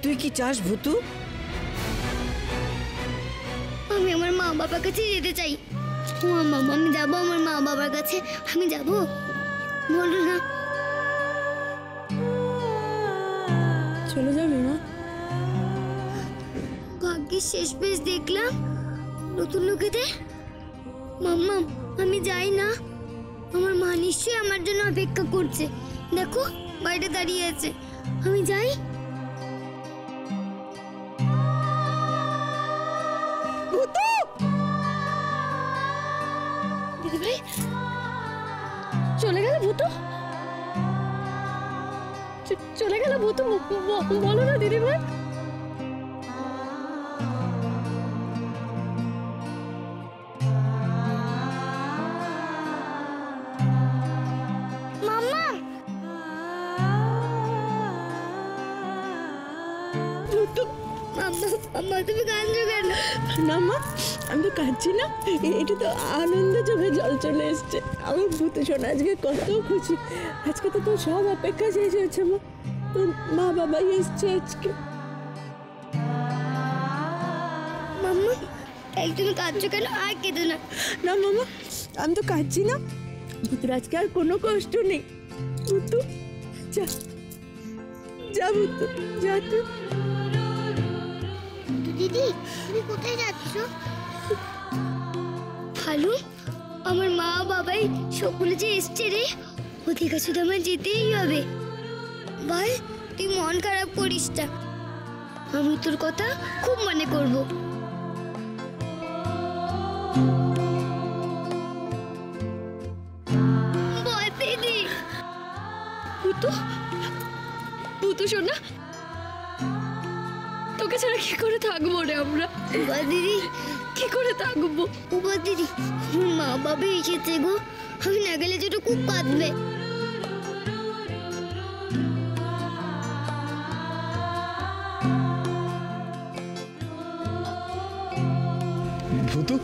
তুই কি চাস ভূতু? আমি আমার মা বাবার কাছে যেতে চাই। ও মামা, আমি যাবো আমার মা বাবার কাছে, আমি যাবো। বলো না। চলে যাবি মা? ভাগ্যের শেষ পেশ দেখলাম নতুন লোকেতে। মাম্মা, আমি যাই না। আমার মা নিশ্চয়ই আমার জন্য অপেক্ষা করছে। দেখো বাইরে দাঁড়িয়ে আছে। আমি যাই। দিদি ভাই চলে গেল ভূতু? চলে গেল ভূতু? বলো না দিদি ভাই। মাম্মা, তুমি কাঁদছো কেন? না মা, আমি তো কাঁদছি না, এটা তো আনন্দে চোখে জল চলে এসছে। আমার ভূতু শোনা আজকে কত খুশি। আজকে তো তোর সব অপেক্ষা শেষ হয়েছে মা, তোর মা বাবাই এসছে আজকে। মাম্মা, এই তুমি কাঁদছো কেন? আর কেঁদো না। না মামা, আমি তো কাঁদছি না। ভূতুর আজকে আর কোনো কষ্ট নেই। ভূতু যা, যা ভূতু যা। তুই দিদি, তুমি কোথায় যাচ্ছ? ভালো, আমার মা বাবাই সকলে যে এসছে রে, ওদের কাছে তো আমার যেতেই হবে। ভাই, তুই মন খারাপ করিস না, আমি তোর কথা খুব মনে করব। বল দিদি। ভূতু, ভূতু শোনা, তোকে ছাড়া কি করে থাকবো রে আমরা? বল দিদি, কি করে থাকবো? বল দিদি, আমার মা বাবা এসেছে গো, আমি না গেলে যেটা খুব কাঁদবে। ভূতু,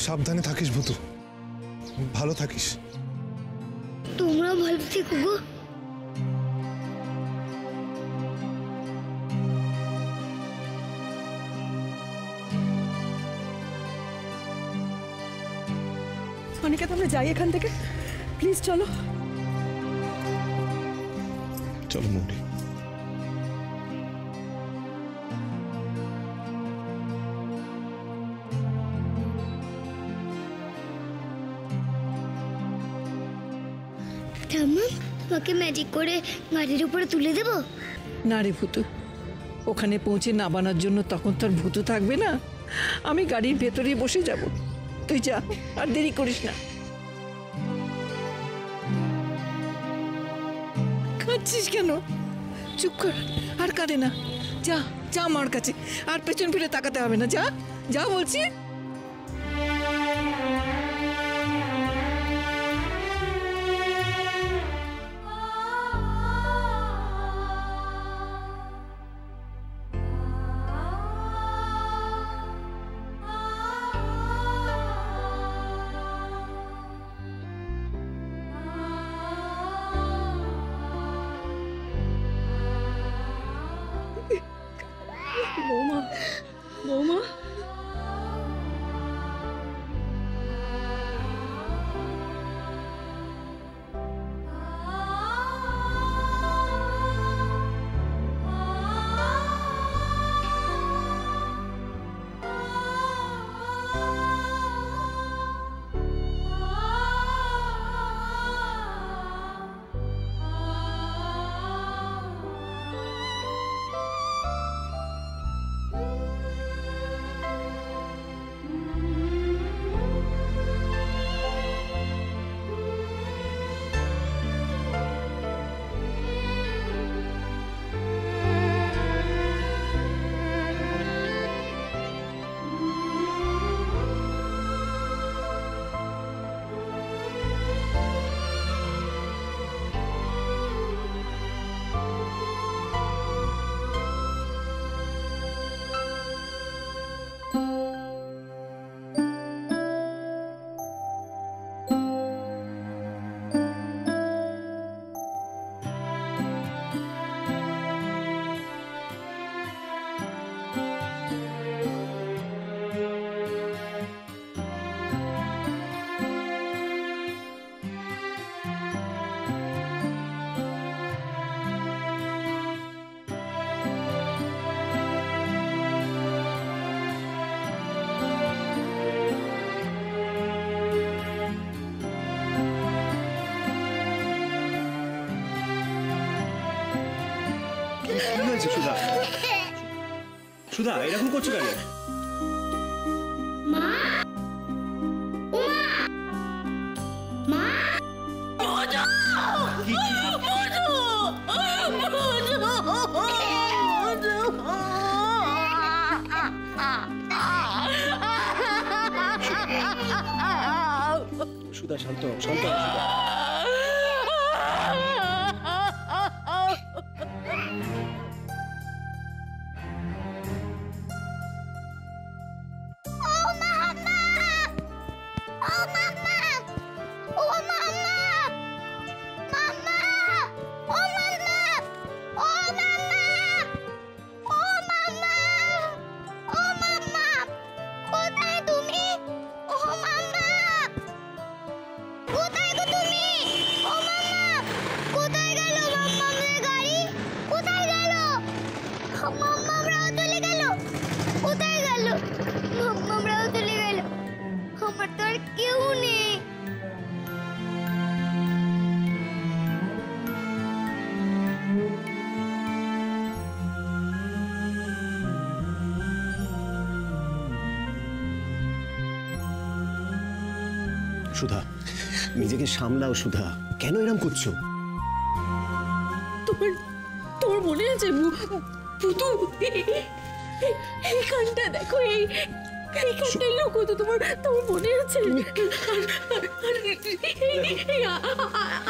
সাবধানে থাকিস ভূতু, ভালো থাকিস। তোমরাও ভালো থেকো গো। অনিকা, আমরা যাই এখান থেকে, প্লিজ চলো। চলো মৌরি। ঠাম্মা, তোমাকে ম্যাজিক করে গাড়ির উপরে তুলে দেব? না রে ভূতু, ওখানে পৌঁছে নামানোর জন্য তখন তোর ভূতু থাকবে না। আমি গাড়ির ভেতরেই বসে যাব, তুই যা, আর দেরি করিস না। কাঁদছিস কেন? চুপ কর, আর কাঁদে না। যা যা আমার কাছে, আর পেছন ফিরে তাকাতে হবে না। যা যা বলছি। বৌমা, বৌমা, কি হয়েছে সুধা? সুধা এরকম করছো কেন? মা ও মা সুধা শান্ত হও, শান্ত হও সুধা। আমার তো আর কেউ নেই। সুধা নিজেকে সামলাও সুধা, কেন এরকম করছো? তোমার মনে আছে পুতু এইখানটা দেখো, এইখানটাই লোক তো তোমার মনে আছে?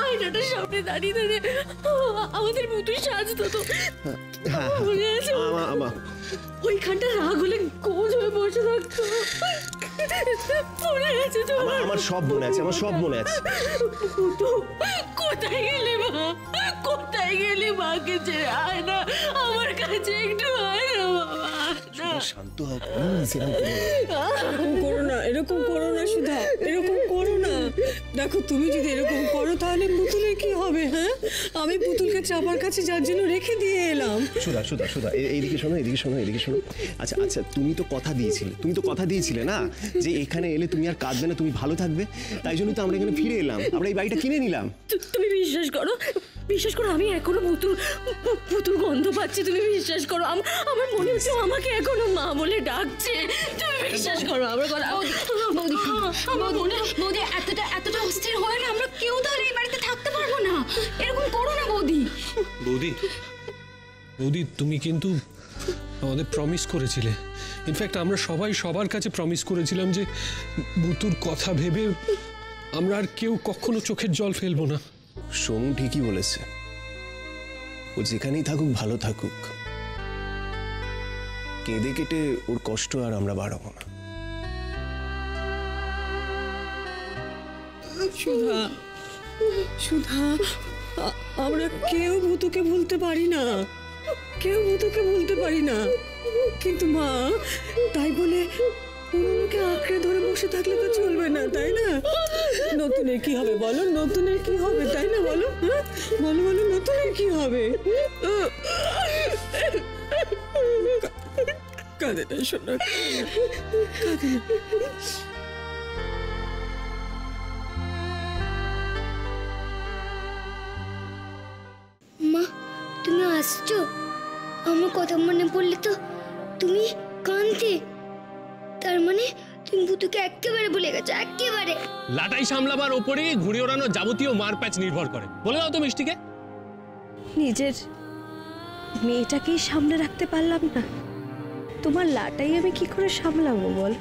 আয়নাটার সামনে দাঁড়িয়ে দাঁড়িয়ে আমাদের পুতুই সাজতো তো, মনে আছে? ওইখানটা রাগ হলে কোচ হয়ে বসে থাকতো, মনে আছে তোমার? আমার সব মনে আছে, আমার সব মনে আছে। পুতু কোথায় গেলে মা? কোথায় গেলে? মাকে ছেড়ে আয় না আমার কাছে, একটু আয় না বাবা। শান্ত হও, এরকম করো না, এরকম করো না সুধা, এরকম করো না। দেখো তুমি যদি এরকম করো তাহলে পুতুলের কি হবে? হ্যাঁ, আমি পুতুলকে চাপার কাছে যার জন্য রেখে দিয়ে এলাম। সুধা সুধা সুধা এইদিকে শোনো, এদিকে শোনো, এদিকে শোনো। আচ্ছা আচ্ছা, তুমি তো কথা দিয়েছিলে না যে এখানে এলে তুমি আর কাঁদবে না, তুমি ভালো থাকবে। তাই জন্য তো আমরা এখানে ফিরে এলাম, আমরা এই বাড়িটা কিনে নিলাম। তুমি বিশ্বাস করো, আমি এখনো পুতুল গন্ধ পাচ্ছি। তুমি বিশ্বাস করো, আমার মনে হচ্ছে আমাকে এখনো মা বলে ডাকছে। তুমি বিশ্বাস করো আমার কথা। বৌদি এতটা অস্থির হয় না, আমরা কেউ তো আর এই বাড়িতে থাকতে পারবো না। এরকম করো না বৌদি। বৌদি তুমি কিন্তু আমাদের প্রমিস করেছিলে, ইনফ্যাক্ট আমরা সবাই সবার কাছে প্রমিস করেছিলাম যে বুতুর কথা ভেবে আমরা আর কেউ কখনো চোখের জল ফেলবো না। সোমু ঠিকই বলেছে, ও যেখানেই থাকুক ভালো থাকুক, কেঁদে কেটে ওর কষ্ট আর আমরা বাড়াবো না। সুধা আমরা কেউ ভূতুকে ভুলতে পারি না, কিন্তু মা তাই বলে পুরোনোকে আঁকড়ে ধরে বসে থাকলে তো চলবে না, তাই না? নতুনের কি হবে বলো, নতুনের কি হবে, তাই না? বলো বলো বলো, নতুনের কি হবে? কাঁদে না শোনা, কাঁদে না। মা তুমি আসছো? আমার কথা মনে পড়লে তো তুমি কাঁদতে, তার মানে তুমি ভূতুকে একেবারে ভুলে গেছো, একেবারে। লাটাই সামলাবার ওপরে ঘুরে ওড়ানো যাবতীয় মারপ্যাচ নির্ভর করে। বলে দাও তো মিষ্টিকে। নিজের মেয়েটাকেই সামনে রাখতে পারলাম না, তোমার লাটাই আমি কি করে সামলাবো বল?